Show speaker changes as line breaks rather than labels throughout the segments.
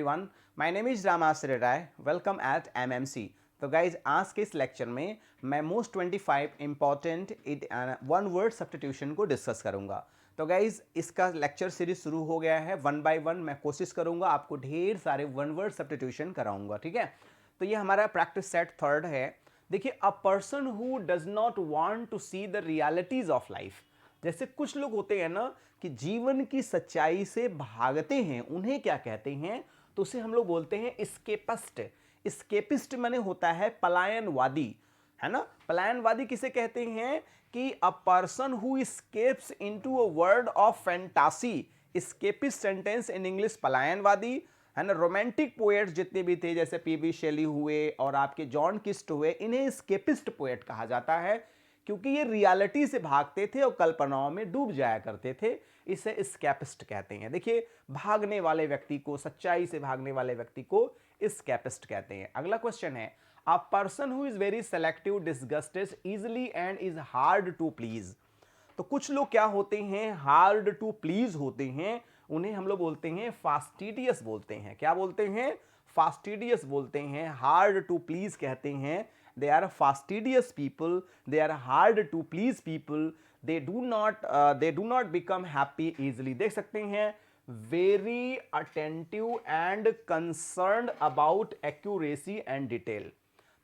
everyone. My name is Ramasri Rai. Welcome at MMC. तो guys आज के इस लेक्चर में मैं most 25 important one word substitution को डिस्कस करूंगा। तो गाइज इसका लेक्चर सीरीज शुरू हो गया है, वन बाय वन मैं कोशिश करूंगा आपको ढेर सारे वन वर्ड सब्स्टिट्यूशन कराऊंगा, ठीक है। तो ये हमारा प्रैक्टिस सेट थर्ड है। देखिए, a person who does not want to see the realities of life. जैसे कुछ लोग होते हैं ना कि जीवन की सच्चाई से भागते हैं, उन्हें क्या कहते हैं, तो उसे हम लोग बोलते हैं एस्केपिस्ट। एस्केपिस्ट माने होता है पलायनवादी, है ना। पलायनवादी किसे कहते हैं कि a person who escapes into a world of fantasy. Escapist sentence in English पलायनवादी, है ना। रोमांटिक पोएट्स जितने भी थे जैसे पीबी शेली हुए और आपके जॉन किस्ट हुए, इन्हें एस्केपिस्ट पोएट कहा जाता है क्योंकि ये रियलिटी से भागते थे और कल्पनाओं में डूब जाया करते थे। इसे एस्केपिस्ट कहते हैं। देखिए, भागने वाले व्यक्ति को, सच्चाई से भागने वाले व्यक्ति को एस्केपिस्ट कहते हैं। अगला क्वेश्चन है, a person who is very selective, disgusted easily and is hard to please. तो कुछ लोग क्या होते हैं, हार्ड टू प्लीज होते हैं, उन्हें हम लोग बोलते हैं फास्टिडियस बोलते हैं। क्या बोलते हैं? फास्टिडियस बोलते हैं, हार्ड टू प्लीज कहते हैं। They are fastidious people, they are hard to please people, they do not become happy easily। देख सकते हैं, very attentive and concerned about accuracy and detail।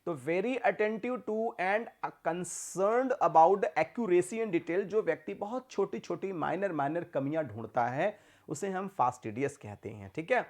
तो very attentive to and concerned about accuracy and detail, जो व्यक्ति बहुत छोटी छोटी minor कमियां ढूंढता है उसे हम फास्टिडियस कहते हैं, ठीक है।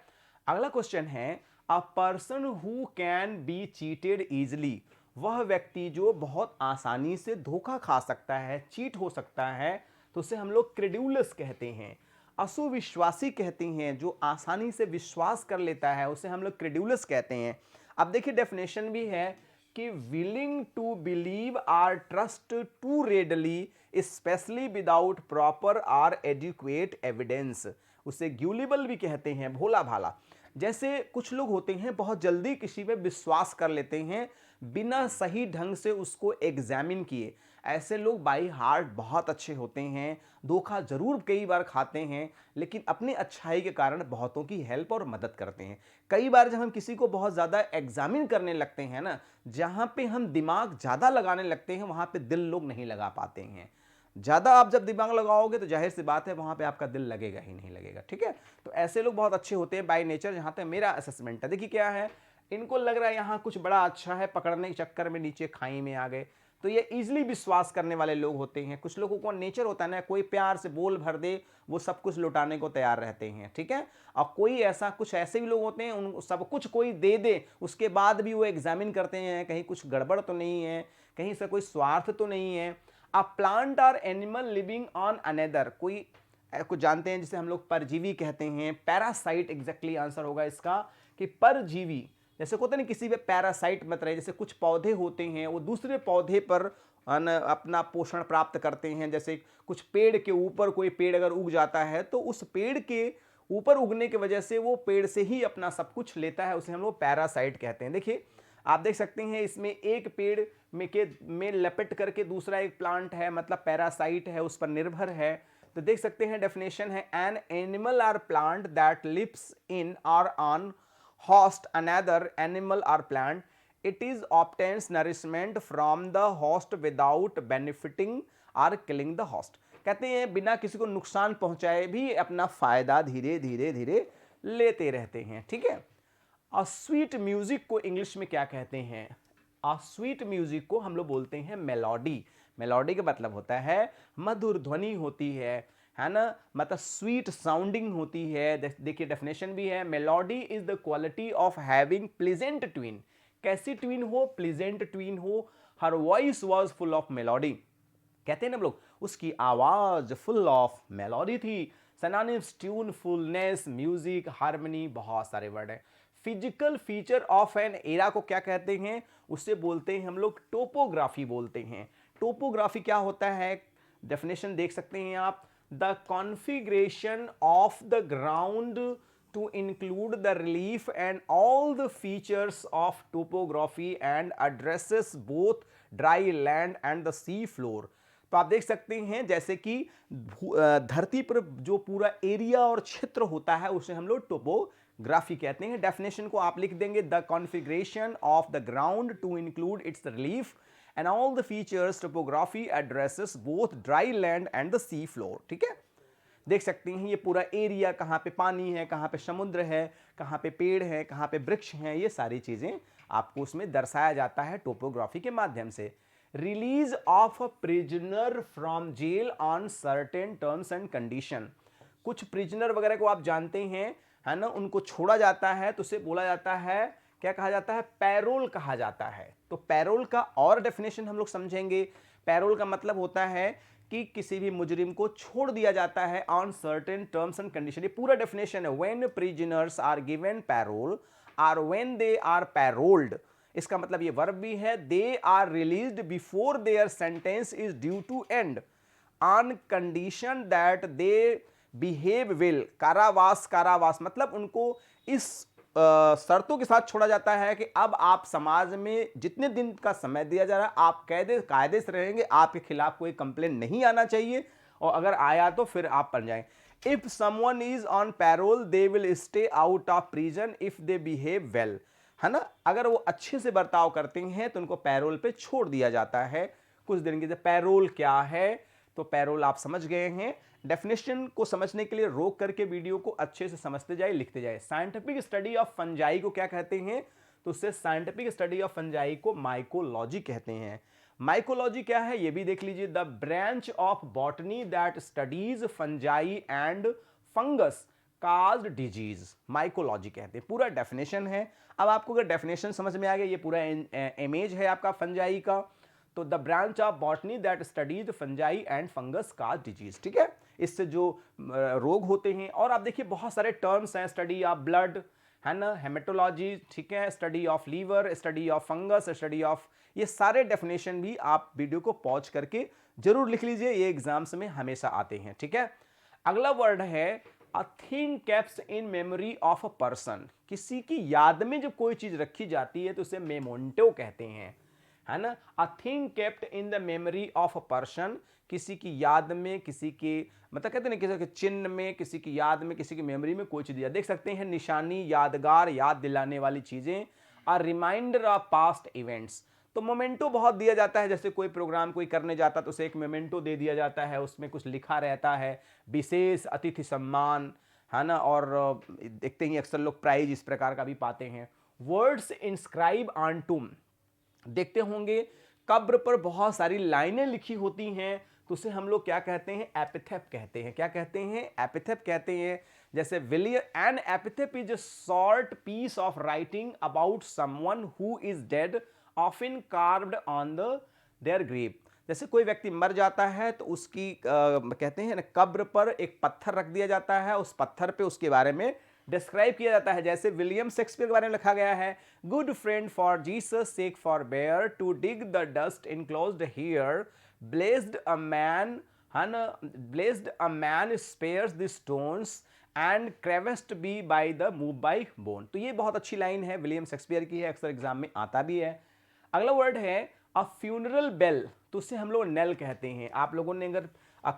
अगला क्वेश्चन है, a person who can be cheated easily. वह व्यक्ति जो बहुत आसानी से धोखा खा सकता है, चीट हो सकता है, तो उसे हम लोग क्रेड्यूलस कहते हैं। असुविश्वासी कहते हैं, जो आसानी से विश्वास कर लेता है उसे हम लोग क्रेड्यूलस कहते हैं। अब देखिए, डेफिनेशन भी है कि willing to believe or trust too readily especially without proper or adequate evidence. उसे ग्यूलिबल भी कहते हैं, भोला भाला। जैसे कुछ लोग होते हैं बहुत जल्दी किसी पे विश्वास कर लेते हैं बिना सही ढंग से उसको एग्जामिन किए। ऐसे लोग बाई हार्ट बहुत अच्छे होते हैं, धोखा जरूर कई बार खाते हैं, लेकिन अपनी अच्छाई के कारण बहुतों की हेल्प और मदद करते हैं। कई बार जब हम किसी को बहुत ज़्यादा एग्जामिन करने लगते हैं ना, जहाँ पे हम दिमाग ज़्यादा लगाने लगते हैं वहाँ पे दिल लोग नहीं लगा पाते हैं। ज़्यादा आप जब दिमाग लगाओगे तो जाहिर सी बात है वहाँ पे आपका दिल लगेगा ही नहीं लगेगा, ठीक है। तो ऐसे लोग बहुत अच्छे होते हैं बाय नेचर, जहाँ तक मेरा असेसमेंट है। देखिए क्या है, इनको लग रहा है यहाँ कुछ बड़ा अच्छा है, पकड़ने के चक्कर में नीचे खाई में आ गए, तो ये इजीली विश्वास करने वाले लोग होते हैं। कुछ लोगों को नेचर होता है ना, कोई प्यार से बोल भर दे वो सब कुछ लुटाने को तैयार रहते हैं, ठीक है। और कोई ऐसा, कुछ ऐसे भी लोग होते हैं उन सब कुछ कोई दे दे उसके बाद भी वो एग्जामिन करते हैं कहीं कुछ गड़बड़ तो नहीं है, कहीं से कोई स्वार्थ तो नहीं है। अ प्लांट और एनिमल लिविंग ऑन अनदर, कोई कुछ जानते हैं जिसे हम लोग परजीवी कहते हैं। पैरासाइट एग्जैक्टली आंसर होगा इसका कि परजीवी। जैसे होता नहीं किसी पे पैरासाइट मत रहे, जैसे कुछ पौधे होते हैं वो दूसरे पौधे पर अपना पोषण प्राप्त करते हैं। जैसे कुछ पेड़ के ऊपर कोई पेड़ अगर उग जाता है तो उस पेड़ के ऊपर उगने की वजह से वो पेड़ से ही अपना सब कुछ लेता है, उसे हम लोग पैरासाइट कहते हैं। देखिए आप देख सकते हैं इसमें एक पेड़ में लपेट करके दूसरा एक प्लांट है, मतलब पैरासाइट है, उस पर निर्भर है। तो देख सकते हैं डेफिनेशन है, an animal or plant that lives in और on host another animal or plant, it is obtains nourishment from the host without benefiting or killing the host। कहते हैं बिना किसी को नुकसान पहुंचाए भी अपना फायदा धीरे धीरे धीरे लेते रहते हैं, ठीक है। अ स्वीट म्यूजिक को इंग्लिश में क्या कहते हैं? अ स्वीट म्यूजिक को हम लोग बोलते हैं मेलोडी। मेलोडी का मतलब होता है मधुर ध्वनि होती है ना, मतलब स्वीट साउंडिंग होती है। देखिए डेफिनेशन भी है, melody is the quality of having pleasant twin. कैसी ट्विन हो? प्लीजेंट ट्विन हो। Her voice was full of melody. कहते हैं ना लोग, उसकी आवाज फुल ऑफ मेलोडी थी। सनानिम्स ट्यूनफुलनेस, म्यूजिक, हार्मनी, बहुत सारे वर्ड है। Physical feature of an era को क्या कहते हैं? उससे बोलते हैं हम लोग टोपोग्राफी बोलते हैं। टोपोग्राफी क्या होता है? डेफिनेशन देख सकते हैं आप, the configuration of the ground to include the relief and all the features of topography and addresses both dry land and the sea floor। तो आप देख सकते हैं जैसे कि धरती पर जो पूरा एरिया और क्षेत्र होता है उसे हम लोग टोपो ग्राफी कहते हैं। डेफिनेशन को आप लिख देंगे, the configuration of the ground to include its relief and all the features topography addresses both dry land and the sea floor. ठीक है, देख सकते हैं ये पूरा एरिया, कहाँ पे पानी है, कहाँ पे समुद्र है, कहाँ पे पेड़ है, कहाँ पे वृक्ष हैं, ये सारी चीज़ें आपको उसमें दर्शाया जाता है टोपोग्राफी के माध्यम से। Release of a prisoner from jail on certain terms and condition. कुछ प्रिजनर वगैरह को आप जानते हैं, है ना, उनको छोड़ा जाता है तो उसे बोला जाता है, क्या कहा जाता है, पैरोल कहा जाता है। तो पैरोल का और डेफिनेशन हम लोग समझेंगे। पैरोल का मतलब होता है कि किसी भी मुजरिम को छोड़ दिया जाता है on certain terms and condition. ये पूरा डेफिनेशन है। When prisoners are given parole or when they are paroled, इसका मतलब ये वर्ब भी है, they are released before their sentence is due to end on condition that they behave well. कारावास, कारावास मतलब उनको इस शर्तों के साथ छोड़ा जाता है कि अब आप समाज में जितने दिन का समय दिया जा रहा है आप कायदे से रहेंगे, आपके खिलाफ कोई कंप्लेन नहीं आना चाहिए, और अगर आया तो फिर आप बन जाएं। If someone is on parole they will stay out of prison if they behave well, है ना, अगर वो अच्छे से बर्ताव करते हैं तो उनको पैरोल पे छोड़ दिया जाता है कुछ दिन के लिए। पैरोल क्या है, तो पैरोल आप समझ गए हैं। डेफिनेशन को समझने के लिए रोक करके वीडियो को अच्छे से समझते जाए, लिखते जाए। साइंटिफिक स्टडी ऑफ फंजाई को क्या कहते हैं, तो उससे साइंटिफिक स्टडी ऑफ फंजाई को माइकोलॉजी कहते हैं। माइकोलॉजी क्या है ये भी देख लीजिए, the branch of botany that studies fungi and fungus caused disease, mycology कहते हैं। पूरा डेफिनेशन है। अब आपको अगर डेफिनेशन समझ में आ गया, ये पूरा इमेज है आपका फंजाई का, तो the branch of botany that studies fungi and fungus cause disease. ठीक है, इससे जो रोग होते हैं, और आप देखिए बहुत सारे टर्म्स हैं, स्टडी ऑफ ब्लड, है ना, हेमेटोलॉजी, ठीक है, study of liver, study of fungus, study of, ये सारे डेफिनेशन भी आप वीडियो को पॉज करके जरूर लिख लीजिए, ये एग्जाम्स में हमेशा आते हैं। ठीक है, अगला वर्ड है a thing kept in memory of a person. किसी की याद में जब कोई चीज रखी जाती है तो उसे मेमोंटो कहते हैं, है ना। A thing kept in the memory of a person, किसी की याद में, किसी के मतलब कहते हैं किसी के चिन्ह में, किसी की याद में, किसी की मेमोरी में कोई चीज दिया, देख सकते हैं निशानी, यादगार, याद दिलाने वाली चीजें। A reminder of past events, तो मोमेंटो बहुत दिया जाता है, जैसे कोई प्रोग्राम कोई करने जाता तो उसे एक मोमेंटो दे दिया जाता है, उसमें कुछ लिखा रहता है, विशेष अतिथि सम्मान, है ना, और देखते ही अक्सर लोग प्राइज इस प्रकार का भी पाते हैं। वर्ड्स इंस्क्राइब ऑन टूम, देखते होंगे कब्र पर बहुत सारी लाइनें लिखी होती हैं, तो उसे हम लोग क्या कहते हैं, एपिथेप कहते हैं। क्या कहते हैं, एपिथेप कहते हैं। जैसे William an epitaph is a short piece of writing about someone who is dead often carved on the their grave. जैसे कोई व्यक्ति मर जाता है तो उसकी कहते हैं ना, कब्र पर एक पत्थर रख दिया जाता है, उस पत्थर पे उसके बारे में डिस्क्राइब किया जाता है। जैसे विलियम शेक्सपियर के बारे में लिखा गया है, good friend for Jesus sake forbear to dig the dust enclosed here, blessed a man, है ना, blessed a man spares the stones and cursed be by the move by bone. तो ये बहुत अच्छी लाइन है, William Shakespeare की है, अक्सर एग्जाम में आता भी है। अगला वर्ड है अ फ्यूनरल बेल, तो उससे हम लोग नेल कहते हैं। आप लोगों ने अगर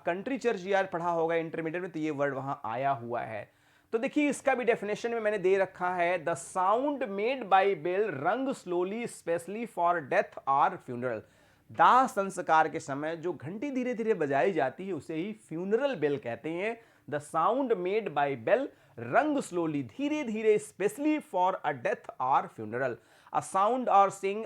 कंट्री चर्च यार्ड पढ़ा होगा इंटरमीडिएट में तो ये वर्ड वहां आया हुआ है। तो देखिए इसका भी डेफिनेशन में मैंने दे रखा है, the sound made by bell रंग स्लोली स्पेशली फॉर डेथ और फ्यूनरल। दाह संस्कार के समय जो घंटी धीरे धीरे बजाई जाती है उसे ही फ्यूनरल बेल कहते हैं। The sound made by bell रंग स्लोली, धीरे धीरे, स्पेशली फॉर अ डेथ और फ्यूनरल। अ साउंड और sing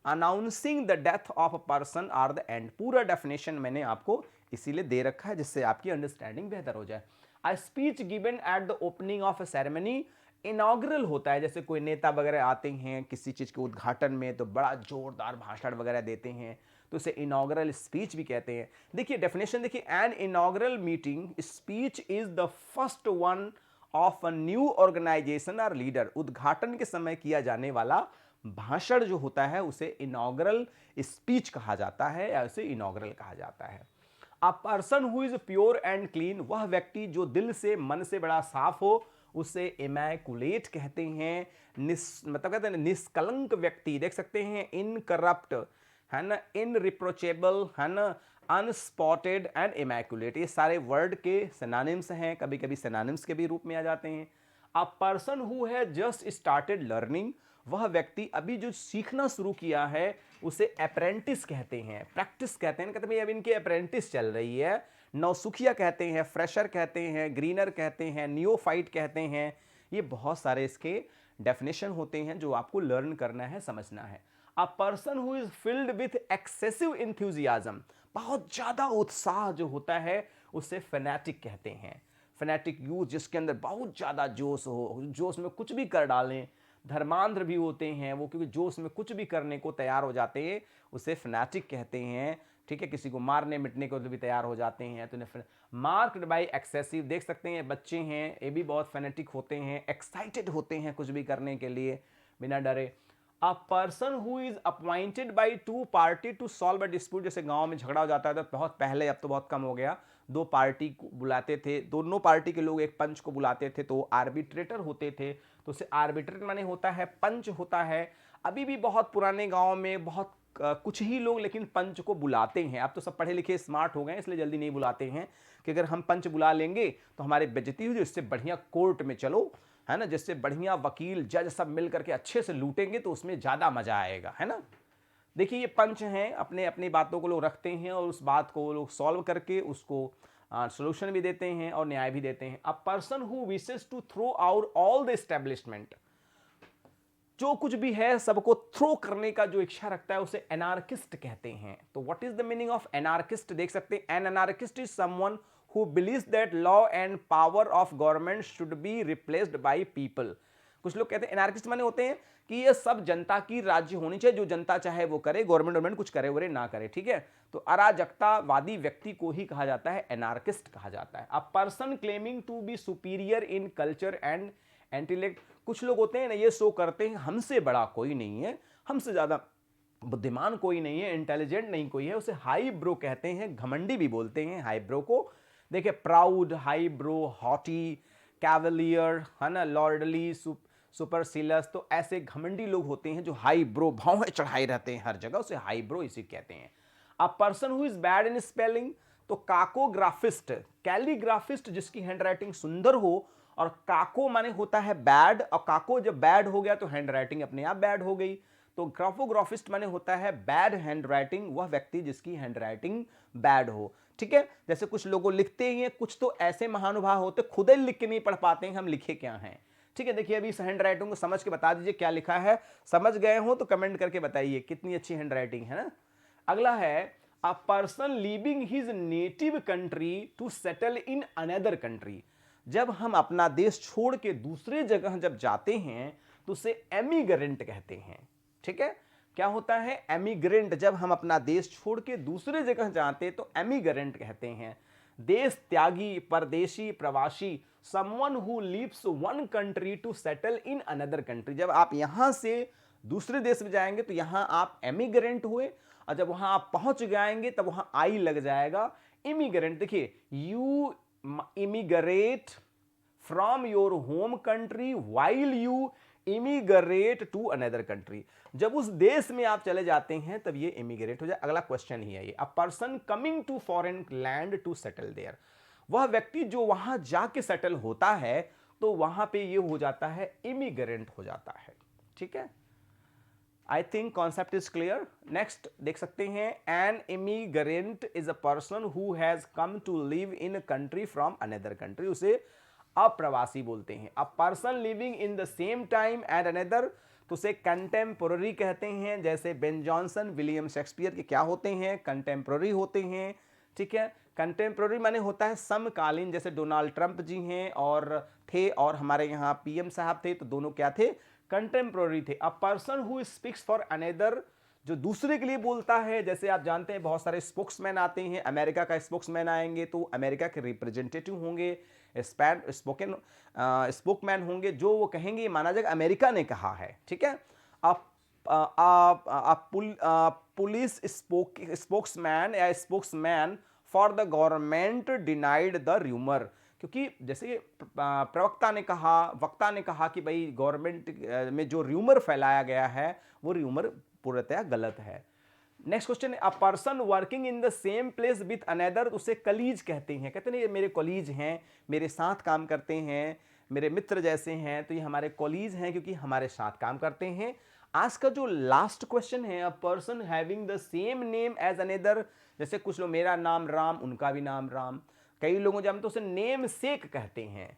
announcing the death of a person or the end. पूरा डेफिनेशन मैंने आपको इसीलिए दे रखा है जिससे आपकी अंडरस्टैंडिंग बेहतर हो जाए। A speech given at the opening of a ceremony, inaugural होता है, जैसे कोई नेता वगैरह आते हैं किसी चीज के उद्घाटन में तो बड़ा जोरदार भाषण वगैरह देते हैं, तो उसे इनॉग्रल स्पीच भी कहते हैं। देखिए डेफिनेशन देखिए, an inaugural meeting speech is the first one of a new organisation और लीडर। उद्घाटन के समय किया जाने वाला भाषण जो होता है उसे इनॉग्रल स्पीच कहा जाता है या उसे इनॉग्रल कहा जाता है। A person who is pure and clean, वह व्यक्ति जो दिल से मन से बड़ा साफ हो उसे इमैकुलेट कहते हैं। मतलब कहते हैं निष्कलंक व्यक्ति, देख सकते हैं इनकरप्ट, है ना, इनरिप्रोचेबल, है ना, अनस्पॉटेड एंड इमैकुलेट, ये सारे वर्ड के सिनोनिम्स हैं, कभी कभी सिनोनिम्स के भी रूप में आ जाते हैं। A person who has just started learning, वह व्यक्ति अभी जो सीखना शुरू किया है उसे अप्रेंटिस कहते हैं, प्रैक्टिस कहते हैं, कहते हैं भाई अब इनकी अप्रेंटिस चल रही है। नौसुखिया कहते हैं, फ्रेशर कहते हैं, ग्रीनर कहते हैं, नियोफाइट कहते हैं। ये बहुत सारे इसके डेफिनेशन होते हैं जो आपको लर्न करना है, समझना है। A person who is filled with excessive enthusiasm, बहुत ज्यादा उत्साह जो होता है उसे फैनेटिक कहते हैं। फैनेटिक यूथ, जिसके अंदर बहुत ज्यादा जोश हो, जोश में कुछ भी कर डालें। धर्मांध भी होते हैं वो, क्योंकि जोश में कुछ भी करने को तैयार हो जाते हैं, उसे फैनेटिक कहते हैं। ठीक है, किसी को मारने मिटने को भी तैयार हो जाते हैं, तो मार्क्ड बाय एक्सेसिव, देख सकते हैं बच्चे हैं ये भी बहुत फैनेटिक होते हैं, एक्साइटेड होते हैं कुछ भी करने के लिए बिना डरे। A person who is appointed by two party to solve a dispute, जैसे गांव में झगड़ा हो जाता है तो बहुत पहले, अब तो बहुत कम हो गया, दो पार्टी को बुलाते थे, दोनों पार्टी के लोग एक पंच को बुलाते थे तो आर्बिट्रेटर होते थे, तो उसे आर्बिट्रेटर माने होता है पंच होता है। अभी भी बहुत पुराने गांव में बहुत कुछ ही लोग लेकिन पंच को बुलाते हैं। अब तो सब पढ़े लिखे स्मार्ट हो गए इसलिए जल्दी नहीं बुलाते हैं कि अगर हम पंच बुला लेंगे तो हमारी बेइज्जती हो, इससे बढ़िया कोर्ट में चलो, है ना, जिससे बढ़िया वकील जज सब मिल करके अच्छे से लूटेंगे तो उसमें ज्यादा मजा आएगा, है ना। देखिए ये पंच हैं, अपने अपनी बातों को लोग रखते हैं और उस बात को लोग सॉल्व करके उसको सोल्यूशन भी देते हैं और न्याय भी देते हैं। A person who wishes to throw out all the establishment, जो कुछ भी है सबको थ्रो करने का जो इच्छा रखता है उसे एनार्किस्ट कहते हैं। तो what is the meaning of anarchist, देख सकते हैं, an anarchist is someone who believes that law and power of government should be replaced by people. कुछ लोग कहते हैं एनार्किस्ट माने होते हैं कि ये सब जनता की राज्य होनी चाहिए, जो जनता चाहे वो करे, गवर्नमेंट कुछ करे वरे ना करे, ठीक है। तो अराजकतावादी व्यक्ति को ही कहा जाता है एनार्किस्ट कहा जाता है। A person claiming to be superior in culture and intellect, कुछ लोग होते हैं ना ये शो करते हैं हमसे बड़ा कोई नहीं है, हमसे ज्यादा बुद्धिमान कोई नहीं है, इंटेलिजेंट नहीं कोई है, उसे हाई ब्रो कहते हैं, घमंडी भी बोलते हैं हाई ब्रो को। देखिए proud, highbrow, haughty, cavalier, है ना, लॉर्डली, सुपरसिलस, तो ऐसे घमंडी लोग होते हैं जो हाई ब्रो, भाव चढ़ाए रहते हैं हर जगह, उसे हाई ब्रो इसी कहते हैं। A person who is bad in spelling, तो काकोग्राफिस्ट, कैलीग्राफिस्ट जिसकी हैंडराइटिंग सुंदर हो, और काको माने होता है बैड, और काको जब बैड हो गया तो हैंडराइटिंग अपने आप बैड हो गई। तो ग्राफोग्राफिस्ट माने होता है बैड हैंडराइटिंग, वह व्यक्ति जिसकी हैंडराइटिंग बैड हो, ठीक है। जैसे कुछ लोगों लिखते ही हैं, कुछ तो ऐसे महानुभाव होते खुद ही लिख के नहीं पढ़ पाते हैं हम लिखे क्या हैं, ठीक है। देखिए अभी इस हैंड राइटिंग को समझ के बता दीजिए क्या लिखा है, समझ गए हो तो कमेंट करके बताइए कितनी अच्छी हैंड राइटिंग है ना। अगला है a person leaving his native country to settle in another country, जब हम अपना देश छोड़ के दूसरे जगह जब जाते हैं तो उसे एमिग्रेंट कहते हैं, ठीक है। क्या होता है एमिग्रेंट, जब हम अपना देश छोड़ के दूसरे जगह जाते तो एमिग्रेंट कहते हैं। देश त्यागी, परदेशी, प्रवासी, someone who leaves one country to settle in another country, जब आप यहां से दूसरे देश में जाएंगे तो यहां आप एमिग्रेंट हुए, और जब वहां आप पहुंच जाएंगे तब वहां आई लग जाएगा इमिग्रेंट। देखिए you immigrate from your home country while you immigrate to another country, जब उस देश में आप चले जाते हैं तब ये इमिग्रेट हो जाए। अगला क्वेश्चन ही है ये, a person coming to foreign land to settle there, वह व्यक्ति जो वहां जाके सेटल होता है तो वहां पे ये हो जाता है इमिग्रेंट हो जाता है, ठीक है। I think concept is clear. Next देख सकते हैं, an immigrant is a person who has come to live in country from another country, उसे अप्रवासी बोलते हैं। A person living in the same time at another, तो उसे कंटेम्पोररी कहते हैं। जैसे बेन जॉनसन, विलियम शेक्सपियर के क्या होते हैं, कंटेम्पोररी होते हैं, ठीक है। कंटेम्पोररी माने होता है समकालीन, जैसे डोनाल्ड ट्रंप जी हैं और थे, और हमारे यहाँ पीएम साहब थे, तो दोनों क्या थे, कंटेम्पोररी थे। अ person who speaks for another, जो दूसरे के लिए बोलता है, जैसे आप जानते हैं बहुत सारे स्पोक्समैन आते हैं, अमेरिका का स्पोक्समैन आएंगे तो अमेरिका के रिप्रेजेंटेटिव होंगे, स्पोकमैन होंगे, जो वो कहेंगे माना जाएगा अमेरिका ने कहा है, ठीक है। पुलिस स्पोक्समैन या spokesman for the government denied the rumour, क्योंकि जैसे प्रवक्ता ने कहा, वक्ता ने कहा कि भाई गवर्नमेंट में जो रूमर फैलाया गया है वो रूमर पूर्णतः गलत है। Next question, a person working in the same place with another, उसे कलीज कहते हैं। कहते हैं ये मेरे कॉलीज हैं, मेरे साथ काम करते हैं, मेरे मित्र जैसे हैं, तो ये हमारे कॉलीज हैं क्योंकि हमारे साथ काम करते हैं। आज का जो लास्ट क्वेश्चन है, a person having the same name as another, जैसे कुछ लोग, मेरा नाम राम, उनका भी नाम राम, कई लोगों जब हम तो उसे नेम सेक कहते हैं,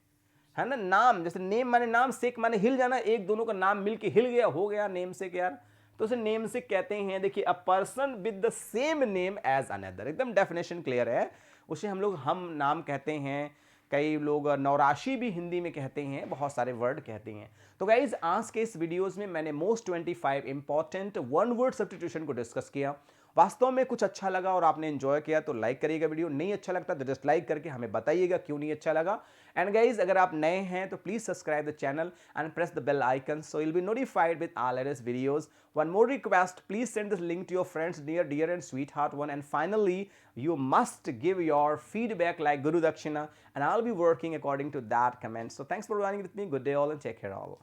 है ना। नाम जैसे नेम माने नाम, सेक माने हिल जाना, एक दोनों का नाम मिलके हिल गया, हो गया नेम सेक यार, तो उसे नेम सेक कहते हैं। देखिए, a person with the same name as another, एकदम डेफिनेशन क्लियर है, उसे हम नाम कहते हैं। कई लोग नौराशी भी हिंदी में कहते हैं, बहुत सारे वर्ड कहते हैं। तो गाइज, आज के इस वीडियोस में मैंने most 25 important one word substitution को डिस्कस किया। वास्तव में कुछ अच्छा लगा और आपने एंजॉय किया तो लाइक करिएगा, वीडियो नहीं अच्छा लगता तो डिसलाइक करके हमें बताइएगा क्यों नहीं अच्छा लगा। एंड गाइज, अगर आप नए हैं तो please subscribe the channel and press the bell icon so you'll be notified with all latest videos. One more request, please send this link to your friends, near, dear and sweetheart one. And finally, you must give your feedback like Guru Dakshina and I'll be working according to that comment. So thanks for joining with me. Good day all and take care all.